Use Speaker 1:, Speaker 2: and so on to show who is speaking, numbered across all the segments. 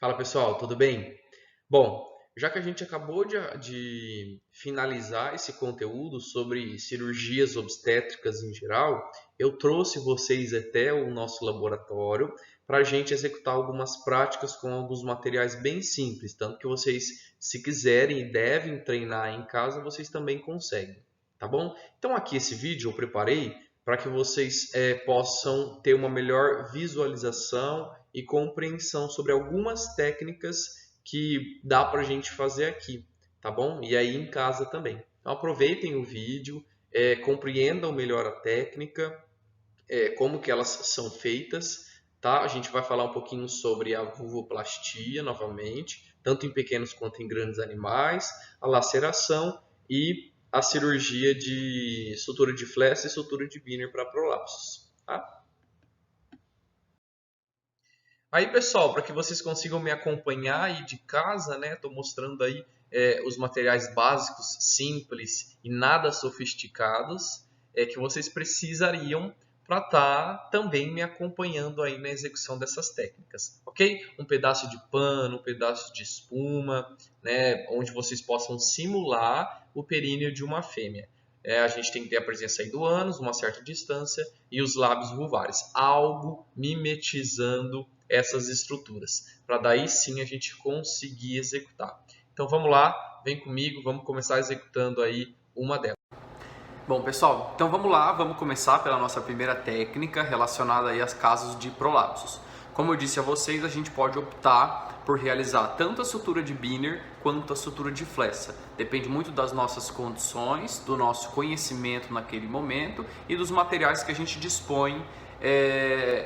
Speaker 1: Fala pessoal, tudo bem? Bom, já que a gente acabou de finalizar esse conteúdo sobre cirurgias obstétricas em geral, eu trouxe vocês até o nosso laboratório para a gente executar algumas práticas com alguns materiais bem simples, tanto que vocês, se quiserem e devem treinar em casa, vocês também conseguem, tá bom? Então aqui esse vídeo eu preparei para que vocês possam ter uma melhor visualização e compreensão sobre algumas técnicas que dá para a gente fazer aqui, tá bom? E aí em casa também. Então aproveitem o vídeo, compreendam melhor a técnica, como que elas são feitas, tá? A gente vai falar um pouquinho sobre a vulvoplastia novamente, tanto em pequenos quanto em grandes animais, a laceração e a cirurgia de sutura de Fless e sutura de Wiener para prolapsos, tá? Aí, pessoal, para que vocês consigam me acompanhar aí de casa, né? Estou mostrando aí os materiais básicos, simples e nada sofisticados, que vocês precisariam para estar também me acompanhando aí na execução dessas técnicas, ok? Um pedaço de pano, um pedaço de espuma, né? Onde vocês possam simular o períneo de uma fêmea. A gente tem que ter a presença aí do ânus, uma certa distância, e os lábios vulvares, algo mimetizando essas estruturas, para daí sim a gente conseguir executar. Então vamos lá, vem comigo, vamos começar executando aí uma delas. Bom, pessoal, então vamos lá, vamos começar pela nossa primeira técnica relacionada aí aos casos de prolapsos. Como eu disse a vocês, a gente pode optar por realizar tanto a sutura de Wiener quanto a sutura de Flessa. Depende muito das nossas condições, do nosso conhecimento naquele momento e dos materiais que a gente dispõe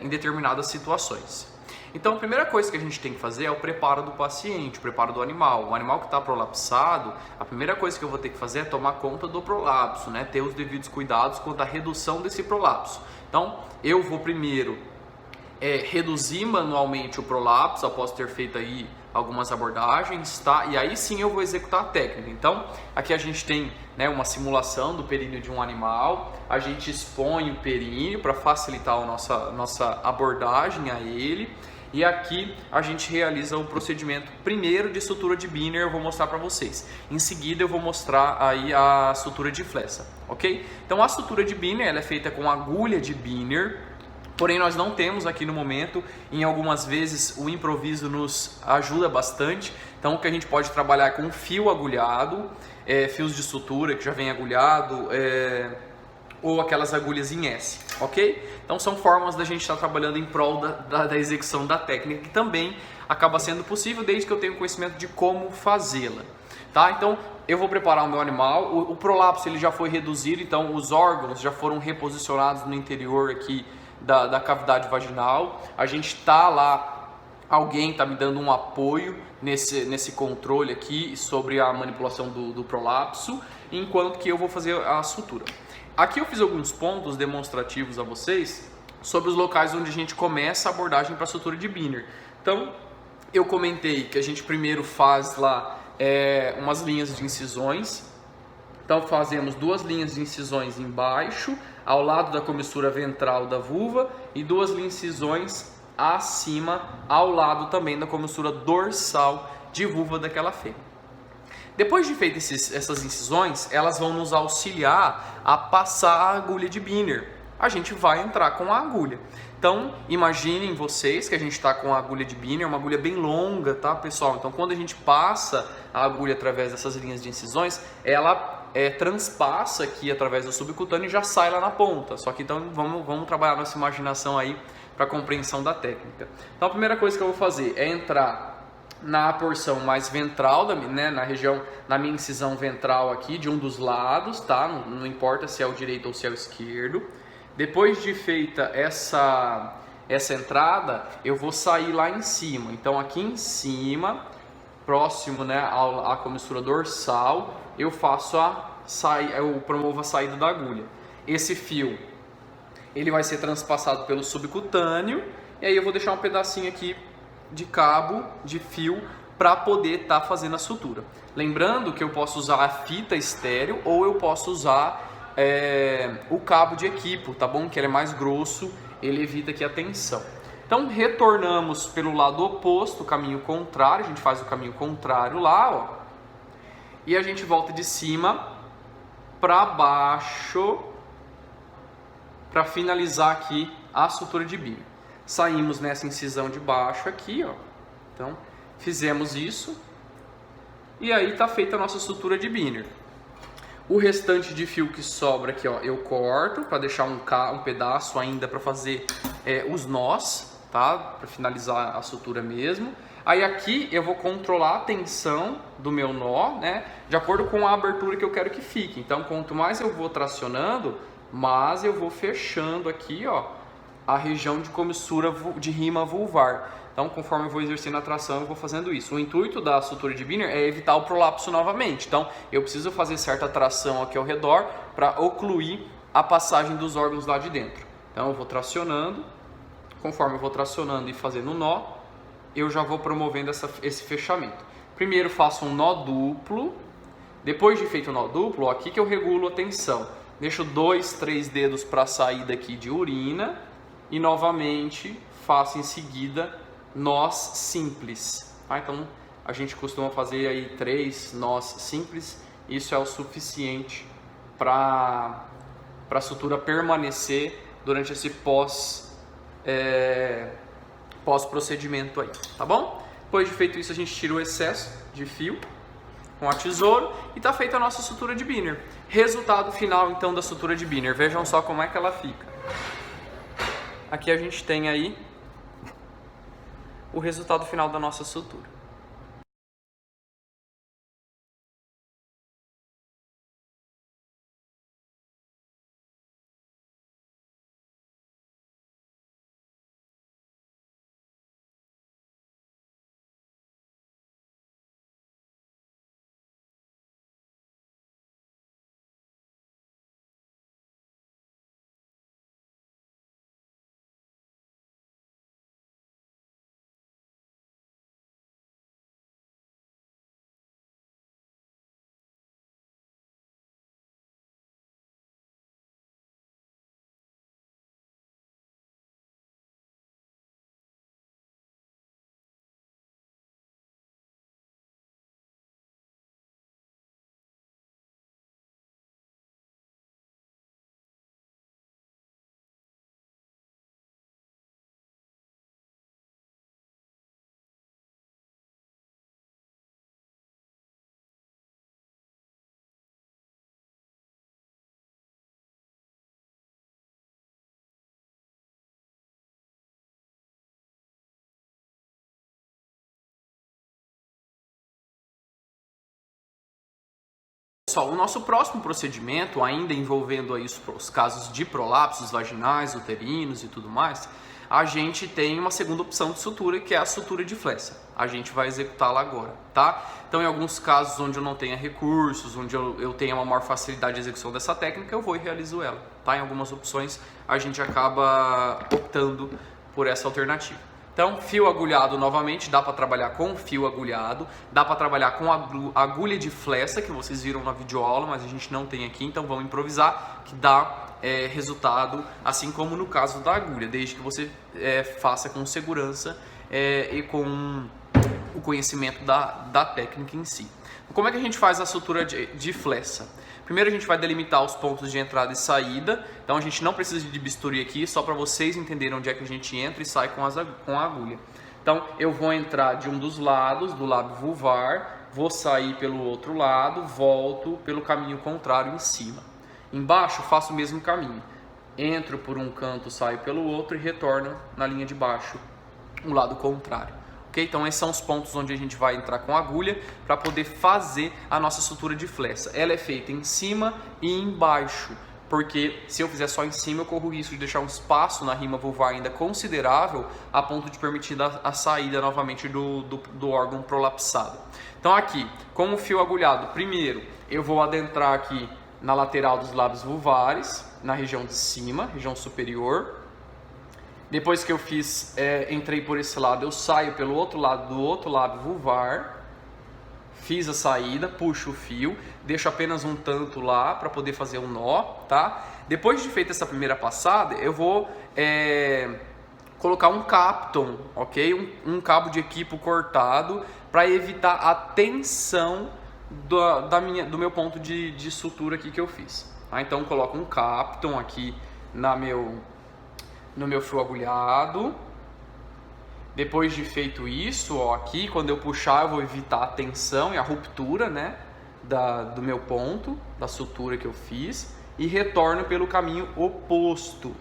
Speaker 1: em determinadas situações. Então, a primeira coisa que a gente tem que fazer é o preparo do paciente, o preparo do animal. O animal que está prolapsado, a primeira coisa que eu vou ter que fazer é tomar conta do prolapso, né? Ter os devidos cuidados quanto à redução desse prolapso. Então, eu vou primeiro reduzir manualmente o prolapso após ter feito aí algumas abordagens, tá? E aí sim eu vou executar a técnica. Então, aqui a gente tem, né, uma simulação do períneo de um animal, a gente expõe o períneo para facilitar a nossa abordagem a ele. E aqui a gente realiza o procedimento primeiro de sutura de Wiener, eu vou mostrar para vocês. Em seguida eu vou mostrar aí a sutura de Flessa, ok? Então a sutura de Wiener ela é feita com agulha de Wiener, porém nós não temos aqui no momento. Em algumas vezes o improviso nos ajuda bastante. Então o que a gente pode trabalhar é com fio agulhado, fios de sutura que já vem agulhado, ou aquelas agulhas em S, ok? Então são formas da gente estar trabalhando em prol da execução da técnica, que também acaba sendo possível desde que eu tenha conhecimento de como fazê-la, tá? Então eu vou preparar o meu animal, o prolapso ele já foi reduzido, então os órgãos já foram reposicionados no interior aqui da cavidade vaginal, a gente está lá, alguém está me dando um apoio nesse controle aqui sobre a manipulação do prolapso, enquanto que eu vou fazer a sutura. Aqui eu fiz alguns pontos demonstrativos a vocês sobre os locais onde a gente começa a abordagem para a sutura de Wiener. Então, eu comentei que a gente primeiro faz lá umas linhas de incisões. Então, fazemos 2 linhas de incisões embaixo, ao lado da comissura ventral da vulva, e 2 incisões acima, ao lado também da comissura dorsal de vulva daquela fêmea. Depois de feitas essas incisões, elas vão nos auxiliar a passar a agulha de Wiener. A gente vai entrar com a agulha. Então, imaginem vocês que a gente está com a agulha de Wiener, uma agulha bem longa, tá, pessoal? Então, quando a gente passa a agulha através dessas linhas de incisões, ela transpassa aqui através do subcutâneo e já sai lá na ponta. Só que então vamos trabalhar nossa imaginação aí para a compreensão da técnica. Então, a primeira coisa que eu vou fazer é entrar na porção mais ventral, né, na minha incisão ventral aqui, de um dos lados, tá? Não importa se é o direito ou se é o esquerdo. Depois de feita essa entrada, eu vou sair lá em cima. Então aqui em cima, próximo, né, à comissura dorsal, eu promovo a saída da agulha. Esse fio, ele vai ser transpassado pelo subcutâneo, e aí eu vou deixar um pedacinho aqui de cabo, de fio, para poder estar fazendo a sutura. Lembrando que eu posso usar a fita estéreo ou eu posso usar o cabo de equipo, tá bom? Que ele é mais grosso, ele evita aqui a tensão.
Speaker 2: Então retornamos pelo lado oposto, caminho contrário, a gente faz o caminho contrário lá, ó. E a gente volta de cima para baixo para finalizar aqui a sutura de binner. Saímos nessa incisão de baixo aqui, ó. Então fizemos isso e aí tá feita a nossa sutura de binner. O restante de fio que sobra aqui, ó, eu corto para deixar um pedaço ainda para fazer os nós, tá? Para finalizar a sutura mesmo. Aí aqui eu vou controlar a tensão do meu nó, né? De acordo com a abertura que eu quero que fique. Então, quanto mais eu vou tracionando, mais eu vou fechando aqui, ó, a região de comissura de rima vulvar. Então, conforme eu vou exercendo a tração, eu vou fazendo isso. O intuito da sutura de binner é evitar o prolapso novamente. Então, eu preciso fazer certa tração aqui ao redor para ocluir a passagem dos órgãos lá de dentro. Então, eu vou tracionando. Conforme eu vou tracionando e fazendo o nó, eu já vou promovendo esse fechamento. Primeiro faço um nó duplo. Depois de feito o nó duplo, ó, aqui que eu regulo a tensão. Deixo 2, 3 dedos para a saída aqui de urina. E novamente faço em seguida nós simples, tá? Então a gente costuma fazer aí 3 nós simples. Isso é o suficiente para a sutura permanecer durante esse pós-procedimento aí, tá bom? Depois de feito isso, a gente tira o excesso de fio com a tesoura e tá feita a nossa sutura de binner. Resultado final então da sutura de binner, vejam só como é que ela fica. Aqui a gente tem aí o resultado final da nossa sutura. Pessoal, o nosso próximo procedimento, ainda envolvendo aí os casos de prolapsos vaginais, uterinos e tudo mais, a gente tem uma segunda opção de sutura, que é a sutura de flecha. A gente vai executá-la agora, tá? Então, em alguns casos onde eu não tenha recursos, onde eu tenha uma maior facilidade de execução dessa técnica, eu vou e realizo ela, tá? Em algumas opções, a gente acaba optando por essa alternativa. Então, fio agulhado novamente, dá para trabalhar com fio agulhado, dá para trabalhar com agulha de flecha, que vocês viram na videoaula, mas a gente não tem aqui, então vamos improvisar, que dá resultado, assim como no caso da agulha, desde que você faça com segurança e com o conhecimento da técnica em si. Como é que a gente faz a sutura de flecha? Primeiro a gente vai delimitar os pontos de entrada e saída, então a gente não precisa de bisturi aqui, só para vocês entenderem onde é que a gente entra e sai com a agulha. Então eu vou entrar de um dos lados, do lábio vulvar, vou sair pelo outro lado, volto pelo caminho contrário em cima. Embaixo faço o mesmo caminho, entro por um canto, saio pelo outro e retorno na linha de baixo, o lado contrário. Okay? Então esses são os pontos onde a gente vai entrar com a agulha para poder fazer a nossa sutura de flecha. Ela é feita em cima e embaixo, porque se eu fizer só em cima eu corro o risco de deixar um espaço na rima vulvar ainda considerável a ponto de permitir a saída novamente do órgão prolapsado. Então aqui, com o fio agulhado, primeiro eu vou adentrar aqui na lateral dos lábios vulvares, na região de cima, região superior. Depois que eu entrei por esse lado, eu saio pelo outro lado do outro lábio vulvar, fiz a saída, puxo o fio, deixo apenas um tanto lá para poder fazer um nó, tá? Depois de feita essa primeira passada, eu vou colocar um Kapton, ok? Um cabo de equipo cortado para evitar a tensão do meu ponto de sutura aqui que eu fiz. Tá? Então coloco um Kapton aqui no meu fio agulhado. Depois de feito isso, ó, aqui quando eu puxar eu vou evitar a tensão e a ruptura, né, do meu ponto, da sutura que eu fiz, e retorno pelo caminho oposto.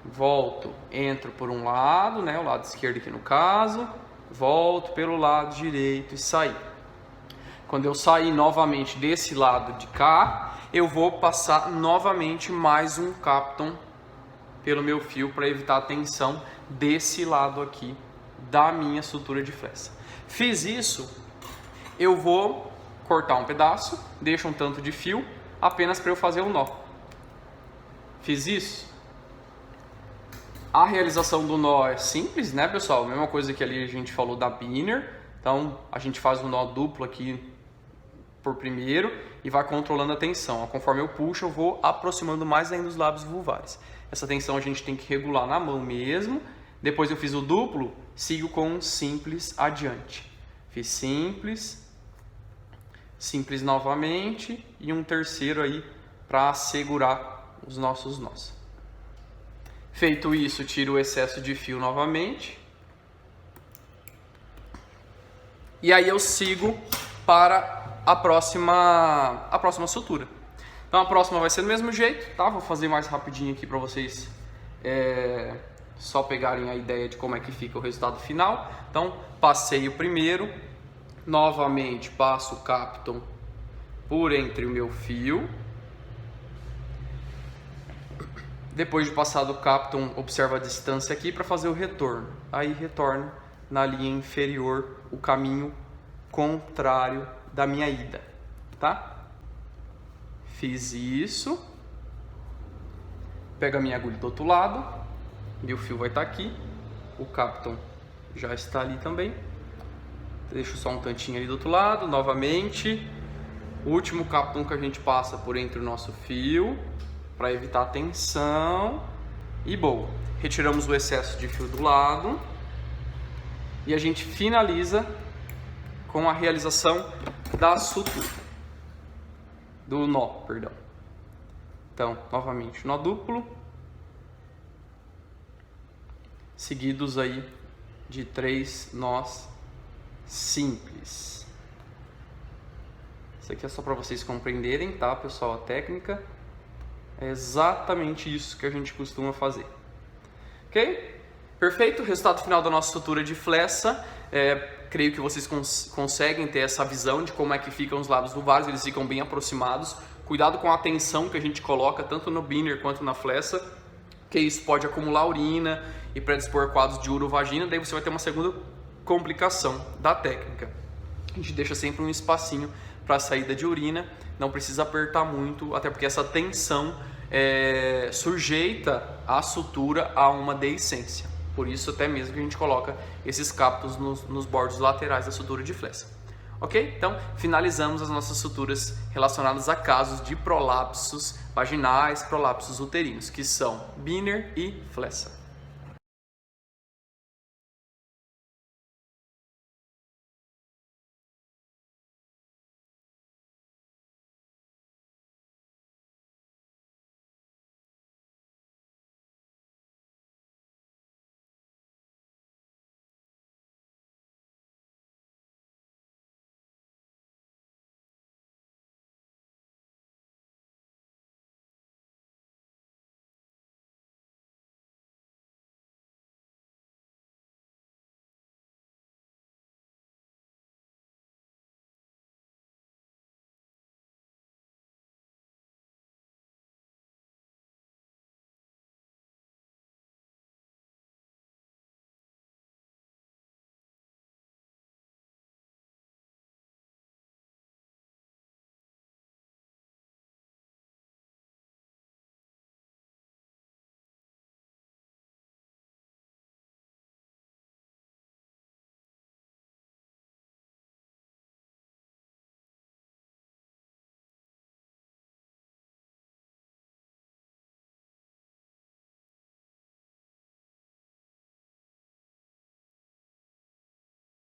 Speaker 2: Volto, entro por um lado, né, o lado esquerdo aqui no caso, volto pelo lado direito e sair. Quando eu sair novamente desse lado de cá, eu vou passar novamente mais um Kapton pelo meu fio para evitar a tensão desse lado aqui da minha sutura de flecha. Fiz isso, eu vou cortar um pedaço, deixo um tanto de fio apenas para eu fazer um nó. Fiz isso. A realização do nó é simples, né, pessoal? Mesma coisa que ali a gente falou da Binner. Então a gente faz um nó duplo aqui por primeiro e vai controlando a tensão. Conforme eu puxo, eu vou aproximando mais ainda os lábios vulvares. Essa tensão a gente tem que regular na mão mesmo. Depois eu fiz o duplo, sigo com um simples adiante. Fiz simples, simples novamente e um terceiro aí para segurar os nossos nós. Feito isso, tiro o excesso de fio novamente. E aí eu sigo para a próxima sutura. Então a próxima vai ser do mesmo jeito, tá? Vou fazer mais rapidinho aqui para vocês só pegarem a ideia de como é que fica o resultado final. Então passei o primeiro, novamente passo o Kapton por entre o meu fio. Depois de passar do Kapton, observa a distância aqui para fazer o retorno. Aí retorno na linha inferior, o caminho contrário da minha ida, tá? Fiz isso. Pego a minha agulha do outro lado, meu fio vai estar aqui, o Kapton já está ali também. Deixo só um tantinho ali do outro lado, novamente. O último Kapton que a gente passa por entre o nosso fio, para evitar a tensão. E boa. Retiramos o excesso de fio do lado. E a gente finaliza com a realização da sutura. Do nó, perdão. Então, novamente, nó duplo. Seguidos aí de 3 nós simples. Isso aqui é só para vocês compreenderem, tá, pessoal? A técnica é exatamente isso que a gente costuma fazer. Ok? Perfeito? Resultado final da nossa sutura de flecha. Creio que vocês conseguem ter essa visão de como é que ficam os lábios vulvares. Eles ficam bem aproximados. Cuidado com a tensão que a gente coloca tanto no Binner quanto na flecha, que isso pode acumular urina e predispor quadros de urovagina. Daí você vai ter uma segunda complicação da técnica. A gente deixa sempre um espacinho para a saída de urina. Não precisa apertar muito, até porque essa tensão sujeita a sutura a uma deiscência. Por isso até mesmo que a gente coloca esses capos nos bordos laterais da sutura de flecha. Ok? Então finalizamos as nossas suturas relacionadas a casos de prolapsos vaginais, prolapsos uterinos, que são Binner e flecha.